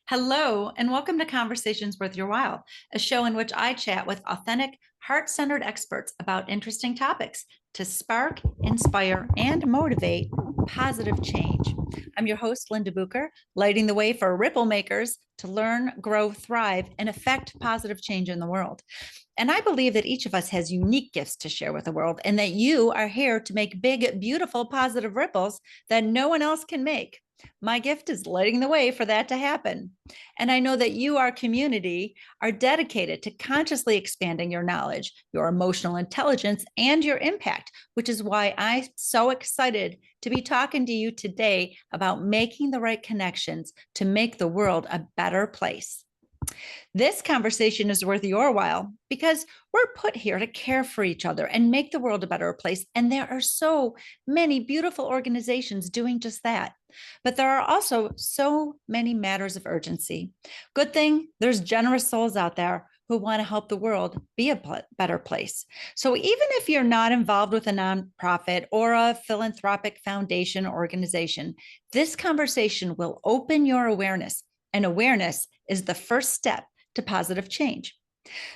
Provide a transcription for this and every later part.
Hello, and welcome to Conversations Worth Your While, a show in which I chat with authentic, heart centered experts about interesting topics to spark, inspire, and motivate positive change. I'm your host, Linda Bucher, lighting the way for ripple makers to learn, grow, thrive, and affect positive change in the world. And I believe that each of us has unique gifts to share with the world, and that you are here to make big, beautiful, positive ripples that no one else can make. My gift is lighting the way for that to happen. And I know that you, our community, are dedicated to consciously expanding your knowledge, your emotional intelligence, and your impact, which is why I'm so excited to be talking to you today about making the right connections to make the world a better place. This conversation is worth your while because we're put here to care for each other and make the world a better place. And there are so many beautiful organizations doing just that. But there are also so many matters of urgency. Good thing there's generous souls out there who want to help the world be a better place. So even if you're not involved with a nonprofit or a philanthropic foundation organization, this conversation will open your awareness, and awareness is the first step to positive change.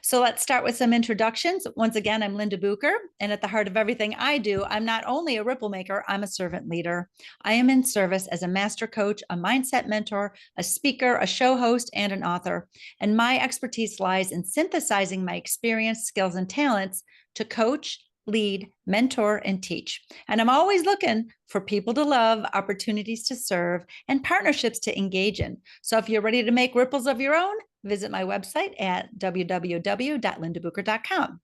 So let's start with some introductions. Once again, I'm Linda Bucher, and at the heart of everything I do, I'm not only a ripple maker, I'm a servant leader. I am in service as a master coach, a mindset mentor, a speaker, a show host, and an author. And my expertise lies in synthesizing my experience, skills, and talents to coach, lead, mentor, and teach. And I'm always looking for people to love, opportunities to serve, and partnerships to engage in. So if you're ready to make ripples of your own, visit my website at www.lindabucher.com.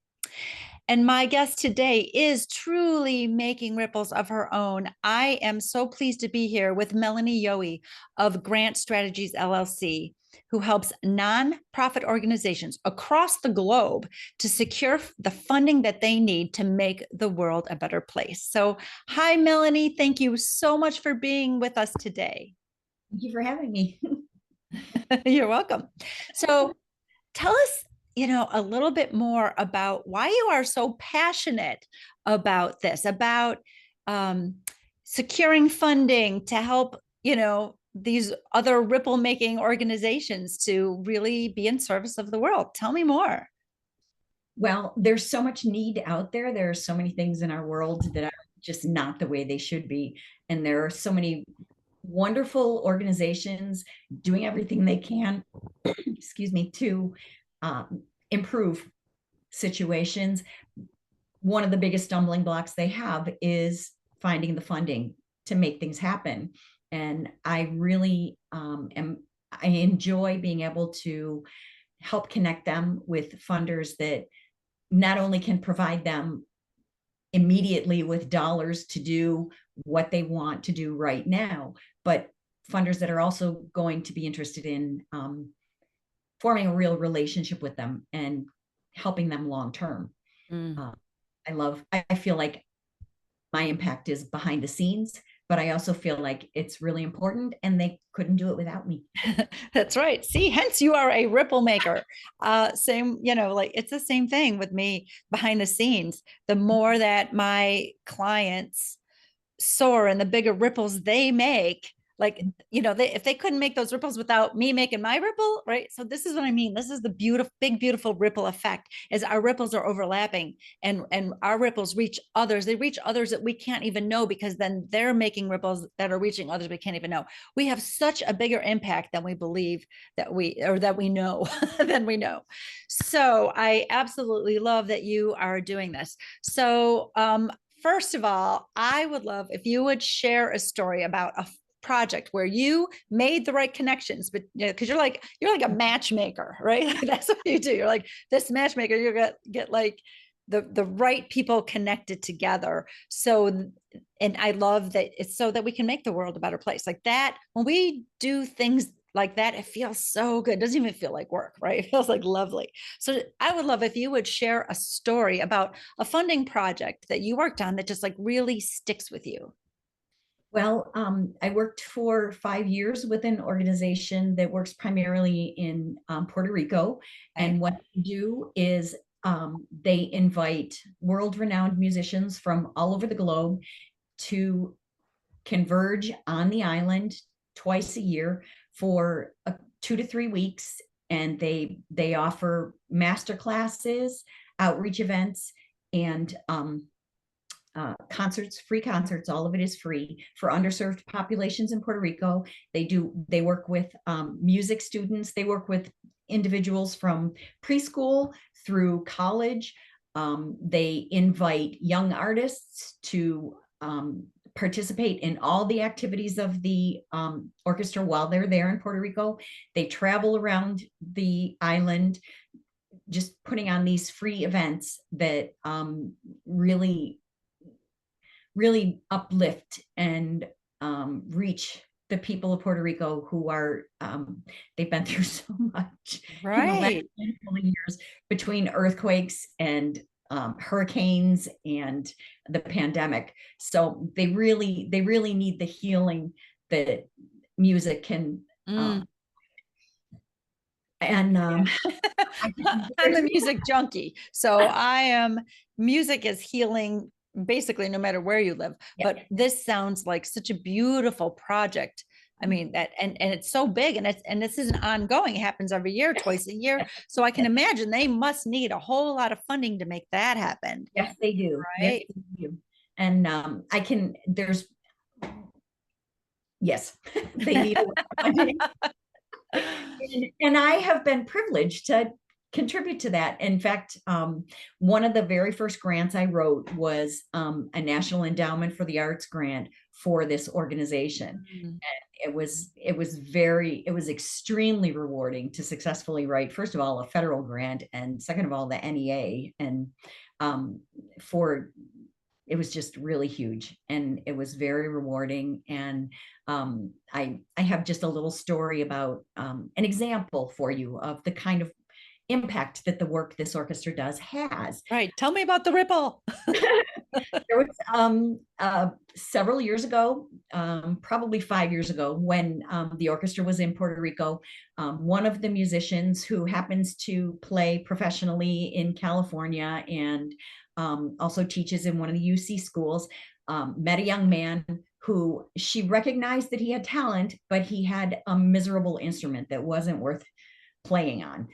And my guest today is truly making ripples of her own. I am so pleased to be here with Melanie Yohe of Grant Strategies LLC, who helps nonprofit organizations across the globe to secure the funding that they need to make the world a better place. So, hi, Melanie. Thank you so much for being with us today. Thank you for having me. You're welcome. So, tell us, a little bit more about why you are so passionate about this, about um, securing funding to help, these other ripple making organizations to really be in service of the world. Tell me more. Well, there's so much need out there. There are so many things in our world that are just not the way they should be. And there are so many wonderful organizations doing everything they can, excuse me, to improve situations. One of the biggest stumbling blocks they have is finding the funding to make things happen. And I really I enjoy being able to help connect them with funders that not only can provide them immediately with dollars to do what they want to do right now, but funders that are also going to be interested in forming a real relationship with them and helping them long term. Mm. Uh, I feel like my impact is behind the scenes, but I also feel like it's really important and they couldn't do it without me. That's right. See, hence you are a ripple maker. Same, like it's the same thing with me behind the scenes. The more that my clients soar and the bigger ripples they make, like, if they couldn't make those ripples without me making my ripple, right? So this is what I mean. This is the big, beautiful ripple effect is our ripples are overlapping and our ripples reach others. They reach others that we can't even know because then they're making ripples that are reaching others we can't even know. We have such a bigger impact than we believe that we know than we know. So I absolutely love that you are doing this. So, first of all, I would love if you would share a story about a project where you made the right connections, but because you're like a matchmaker, right? That's what you do. You're like this matchmaker. You get like the right people connected together. So, and I love that it's so that we can make the world a better place. Like that, when we do things like that, it feels so good. It doesn't even feel like work, right? It feels like lovely. So I would love if you would share a story about a funding project that you worked on that just like really sticks with you. Well, I worked for 5 years with an organization that works primarily in Puerto Rico. Okay. And what they do is they invite world-renowned musicians from all over the globe to converge on the island twice a year for 2 to 3 weeks, and they offer master classes, outreach events, and concerts, free concerts. All of it is free for underserved populations in Puerto Rico. They work with music students. They work with individuals from preschool through college. They invite young artists to participate in all the activities of the orchestra while they're there in Puerto Rico. They travel around the island, just putting on these free events that really uplift and reach the people of Puerto Rico who are they've been through so much in the last Right. handful of years, between earthquakes and hurricanes and the pandemic. So they really need the healing that music can. Mm. And I'm a music junkie. So music is healing basically no matter where you live. Yeah. But this sounds like such a beautiful project. I mean that, and it's so big, and this isn't ongoing. It happens every year, twice a year. So I can imagine they must need a whole lot of funding to make that happen. Yes, they do. Yes, Right. they do. And yes, they need a lot of funding. And I have been privileged to contribute to that. In fact, one of the very first grants I wrote was a National Endowment for the Arts grant for this organization. Mm. It was extremely rewarding to successfully write, first of all, a federal grant, and second of all, the NEA. And for it was just really huge, and it was very rewarding. And I have just a little story about an example for you of the kind of impact that the work this orchestra does has. Right. Tell me about the ripple. There was several years ago, probably 5 years ago, when the orchestra was in Puerto Rico. One of the musicians, who happens to play professionally in California and also teaches in one of the UC schools, met a young man who she recognized that he had talent, but he had a miserable instrument that wasn't worth playing on.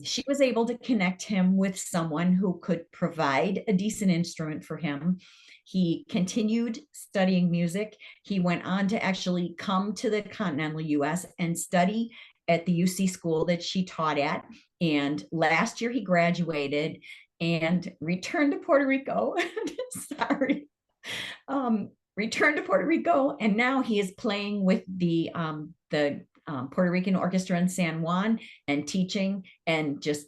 She was able to connect him with someone who could provide a decent instrument for him. He continued studying music. He went on to actually come to the continental US and study at the UC school that she taught at. And last year he graduated and returned to Puerto Rico. Sorry. Returned to Puerto Rico, and now he is playing with the Puerto Rican Orchestra in San Juan, and teaching, and just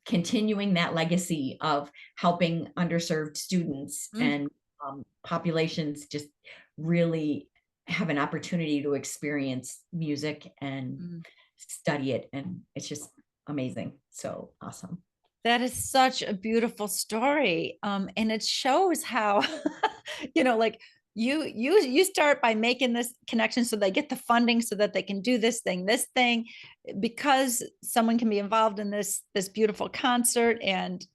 continuing that legacy of helping underserved students and populations just really have an opportunity to experience music and study it. And it's just amazing. So awesome. That is such a beautiful story. And it shows how, like you start by making this connection so they get the funding so that they can do this thing, because someone can be involved in this beautiful concert and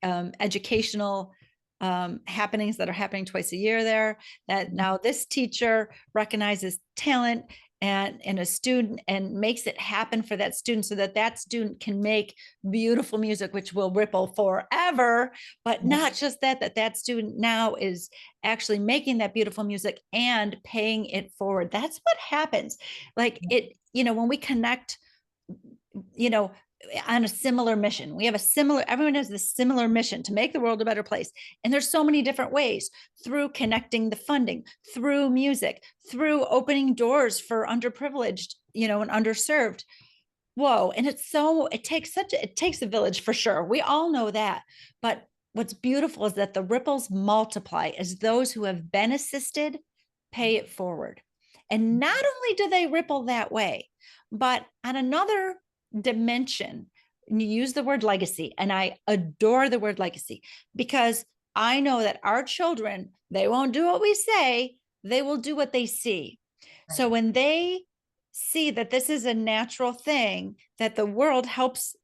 educational happenings that are happening twice a year there, that now this teacher recognizes talent and a student and makes it happen for that student so that that student can make beautiful music, which will ripple forever. But not just that student now is actually making that beautiful music and paying it forward. That's what happens. Like it, when we connect, on a similar mission. Everyone has this similar mission to make the world a better place. And there's so many different ways, through connecting the funding, through music, through opening doors for underprivileged, and underserved. Whoa. And it takes a village for sure. We all know that. But what's beautiful is that the ripples multiply as those who have been assisted pay it forward. And not only do they ripple that way, but on another dimension, and you use the word legacy, and I adore the word legacy, because I know that our children, they won't do what we say, they will do what they see. Right. So when they see that this is a natural thing, that the world helps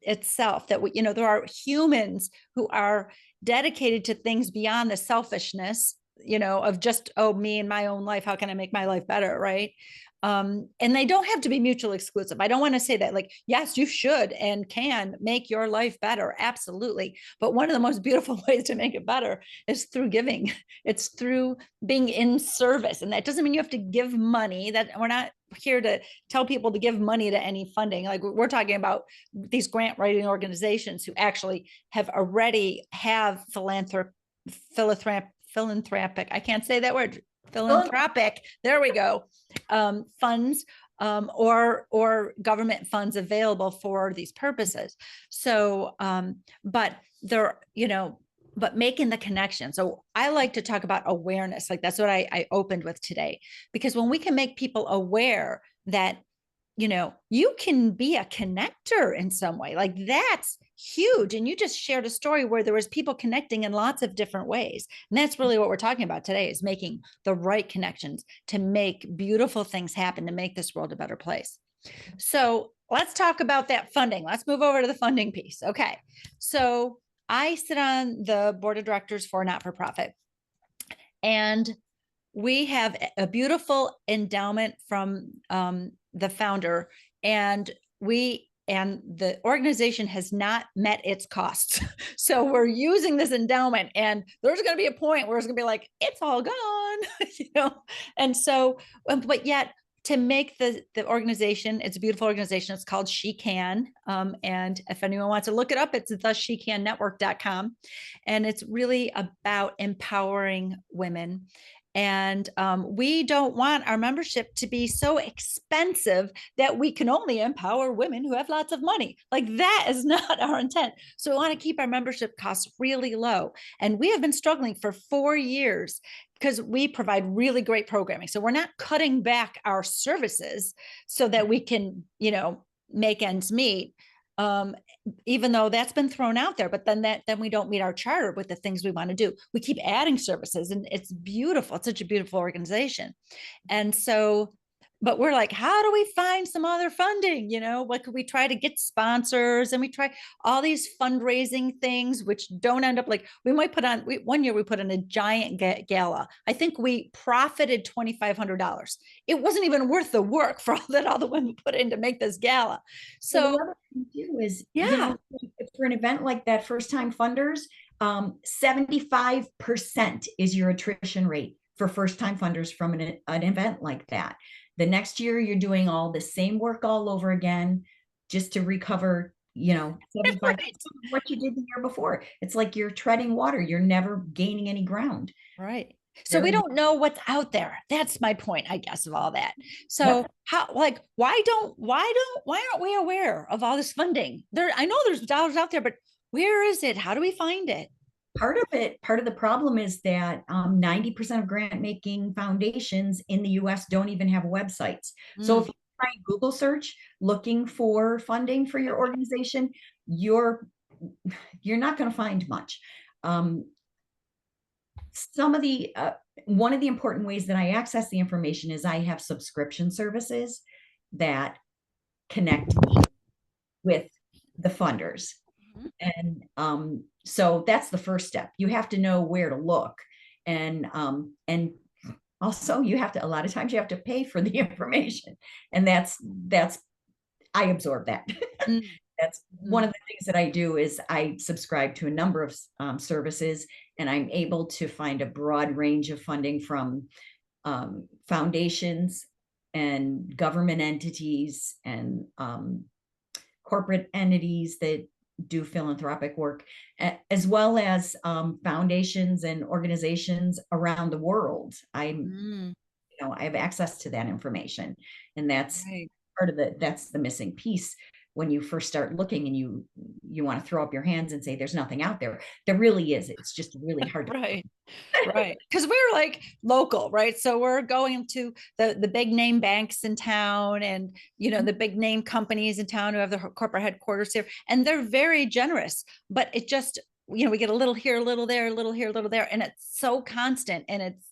itself, that there are humans who are dedicated to things beyond the selfishness of just, oh, me and my own life. How can I make my life better? Right. And they don't have to be mutually exclusive. I don't want to say that, like, yes, you should and can make your life better. Absolutely. But one of the most beautiful ways to make it better is through giving. It's through being in service. And that doesn't mean you have to give money. That we're not here to tell people to give money to any funding. Like, we're talking about these grant writing organizations who actually have philanthropic, I can't say that word, philanthropic, there we go, funds, or government funds available for these purposes. So, but they're, but making the connection. So I like to talk about awareness. Like, that's what I opened with today, because when we can make people aware that, you can be a connector in some way, like, that's huge. And you just shared a story where there was people connecting in lots of different ways. And that's really what we're talking about today, is making the right connections to make beautiful things happen, to make this world a better place. So let's talk about that funding. Let's move over to the funding piece. Okay. So I sit on the board of directors for a not-for-profit, and we have a beautiful endowment from the founder, and the organization has not met its costs. So we're using this endowment, and there's going to be a point where it's going to be like, it's all gone, And so, but yet, to make the organization, it's a beautiful organization. It's called She Can. And if anyone wants to look it up, it's theshecannetwork.com. And it's really about empowering women. And we don't want our membership to be so expensive that we can only empower women who have lots of money. Like, that is not our intent. So we want to keep our membership costs really low. And we have been struggling for 4 years because we provide really great programming. So we're not cutting back our services so that we can, make ends meet. Even though that's been thrown out there, but then we don't meet our charter with the things we want to do. We keep adding services, and it's beautiful. It's such a beautiful organization. And so, but we're like, how do we find some other funding? What could we try to get sponsors? And we try all these fundraising things, which don't end up, like, we might one year we put on a giant gala. I think we profited $2,500. It wasn't even worth the work for all the women put in to make this gala. So the other thing too is, for an event like that, first time funders, 75% is your attrition rate for first time funders from an event like that. The next year, you're doing all the same work all over again, just to recover, 75% right. of what you did the year before. It's like you're treading water. You're never gaining any ground. Right. So we don't know what's out there. That's my point, I guess, of all that. So why aren't we aware of all this funding? I know there's dollars out there, but where is it? How do we find it? Part of the problem is that 90% of grant making foundations in the US don't even have websites. So if you try Google search looking for funding for your organization, you're not going to find much. Some of the one of the important ways that I access the information is I have subscription services that connect with the funders. And so that's the first step. You have to know where to look. And also a lot of times you have to pay for the information. And that's I absorb that. That's one of the things that I do is I subscribe to a number of services, and I'm able to find a broad range of funding from foundations and government entities and corporate entities that do philanthropic work, as well as foundations and organizations around the world. I have access to that information, and that's part of that's the missing piece. When you first start looking and you want to throw up your hands and say there's nothing out there, there really is. It's just really hard to right. Because we're like local, right? So we're going to the big name banks in town, and the big name companies in town who have their corporate headquarters here, and they're very generous. But it just, we get a little here, a little there, a little here, a little there, and it's so constant, and it's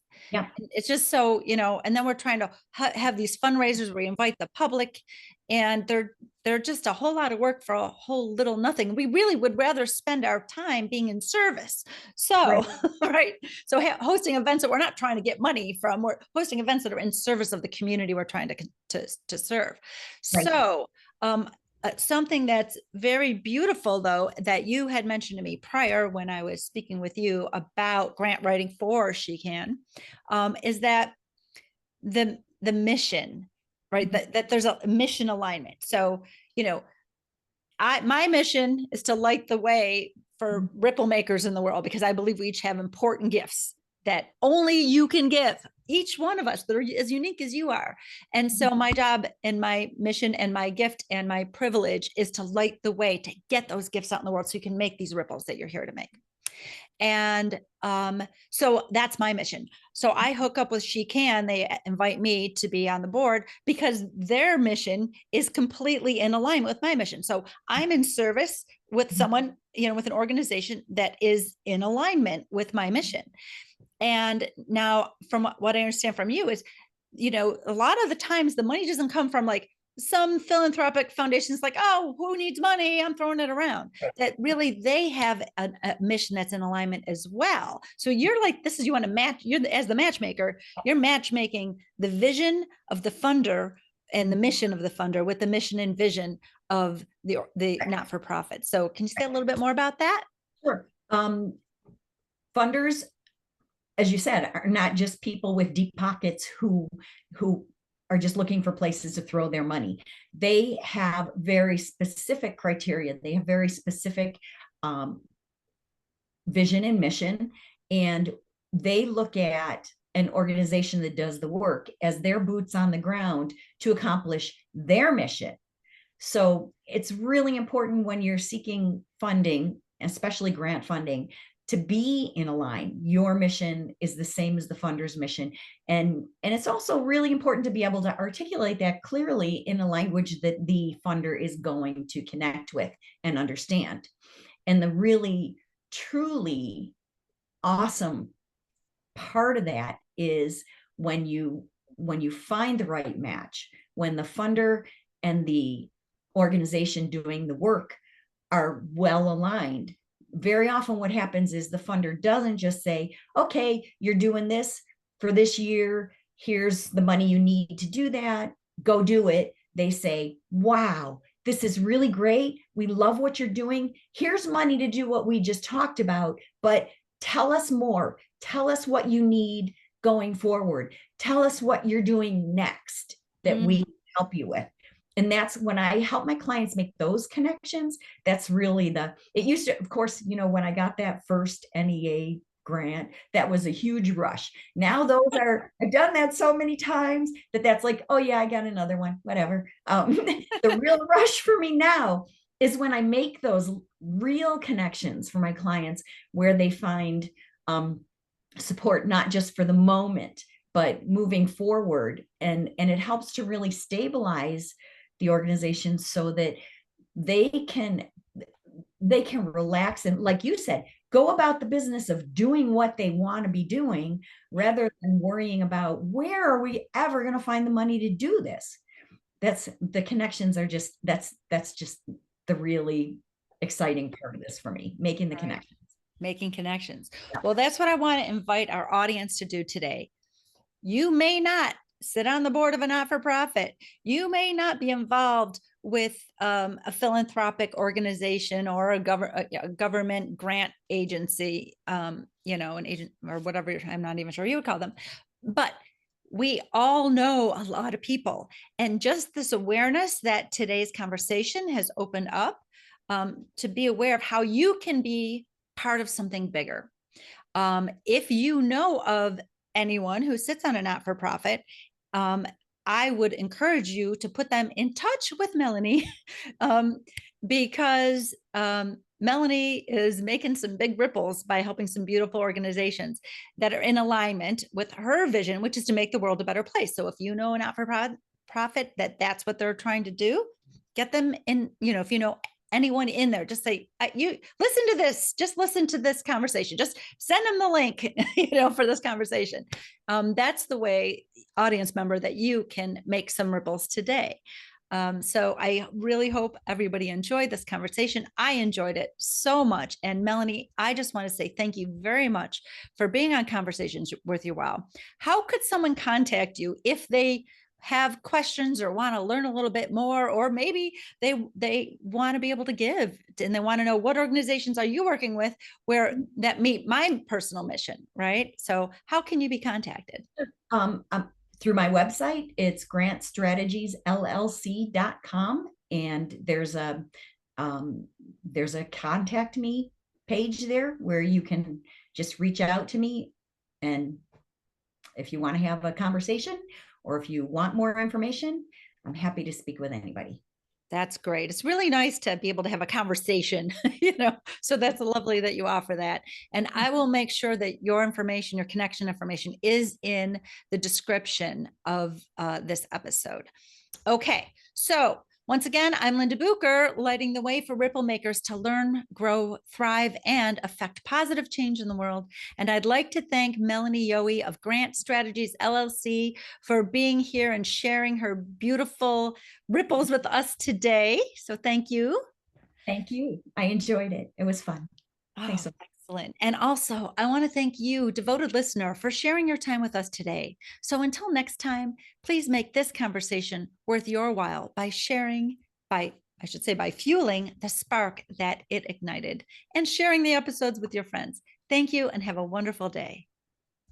just so, and then we're trying to have these fundraisers where we invite the public, and they're just a whole lot of work for a whole little nothing. We really would rather spend our time being in service. So, Right. right. So hosting events that we're not trying to get money from, we're hosting events that are in service of the community we're trying to serve. Right. So, something that's very beautiful, though, that you had mentioned to me prior when I was speaking with you about grant writing for She Can, is that the mission, right? That there's a mission alignment. So, you know, my mission is to light the way for ripple makers in the world, because I believe we each have important gifts that only you can give, each one of us that are as unique as you are. And so my job and my mission and my gift and my privilege is to light the way to get those gifts out in the world so you can make these ripples that you're here to make. And so that's my mission. So I hook up with She Can. They invite me to be on the board because their mission is completely in alignment with my mission. So I'm in service with someone, with an organization that is in alignment with my mission. And now, from what I understand from you is, a lot of the times the money doesn't come from like some philanthropic foundations like, oh, who needs money? I'm throwing it around. That really they have a mission that's in alignment as well. So you're like, you want to match, as the matchmaker, you're matchmaking the vision of the funder and the mission of the funder with the mission and vision of the not-for-profit. So can you say a little bit more about that? Sure. Funders, as you said, are not just people with deep pockets who are just looking for places to throw their money. They have very specific criteria. They have very specific vision and mission, and they look at an organization that does the work as their boots on the ground to accomplish their mission. So it's really important when you're seeking funding, especially grant funding, to be in a line. Your mission is the same as the funder's mission. And it's also really important to be able to articulate that clearly in a language that the funder is going to connect with and understand. And the really, truly awesome part of that is when you find the right match, when the funder and the organization doing the work are well aligned. Very often what happens is the funder doesn't just say, okay, you're doing this for this year, here's the money you need to do that, go do it. They say, wow, this is really great, we love what you're doing, here's money to do what we just talked about, but tell us more, tell us what you need going forward, tell us what you're doing next that we help you with. And that's when I help my clients make those connections. That's really it used to, of course, when I got that first NEA grant, that was a huge rush. Now I've done that so many times that's like, oh yeah, I got another one, whatever. The real rush for me now is when I make those real connections for my clients where they find support, not just for the moment, but moving forward. And it helps to really stabilize the organization so that they can relax and, like you said, go about the business of doing what they want to be doing rather than worrying about where are we ever going to find the money to do this. That's the connections are just that's just the really exciting part of this for me, making the connections. Making connections. Yeah. Well, that's what I want to invite our audience to do today. You may not sit on the board of a not-for-profit. You may not be involved with a philanthropic organization or a government grant agency, an agent or whatever, I'm not even sure you would call them. But we all know a lot of people. And just this awareness that today's conversation has opened up to be aware of how you can be part of something bigger. If you know of anyone who sits on a not-for-profit, I would encourage you to put them in touch with Melanie because Melanie is making some big ripples by helping some beautiful organizations that are in alignment with her vision, which is to make the world a better place. So if you know a not-for-profit that's what they're trying to do, get them in, if you know anyone in there, just say, you listen to this, just listen to this conversation, just send them the link, for this conversation. That's the way, audience member, that you can make some ripples today. So I really hope everybody enjoyed this conversation. I enjoyed it so much. And Melanie, I just want to say thank you very much for being on Conversations Worth Your While. How could someone contact you if they have questions or want to learn a little bit more, or maybe they want to be able to give and they want to know what organizations are you working with where that meet my personal mission, right? So how can you be contacted? Um, um, Through my website, it's grantstrategiesllc.com, and there's a contact me page there where you can just reach out to me, and if you want to have a conversation or if you want more information, I'm happy to speak with anybody. That's great. It's really nice to be able to have a conversation, so that's lovely that you offer that. And I will make sure that your information, your connection information is in the description of this episode. Okay, so once again, I'm Linda Bucher, lighting the way for ripple makers to learn, grow, thrive, and affect positive change in the world. And I'd like to thank Melanie Yohe of Grant Strategies LLC for being here and sharing her beautiful ripples with us today. So thank you. Thank you. I enjoyed it. It was fun. Oh, Thanks so much. excellent. And also, I want to thank you, devoted listener, for sharing your time with us today. So until next time, please make this conversation worth your while by sharing, by fueling the spark that it ignited and sharing the episodes with your friends. Thank you and have a wonderful day.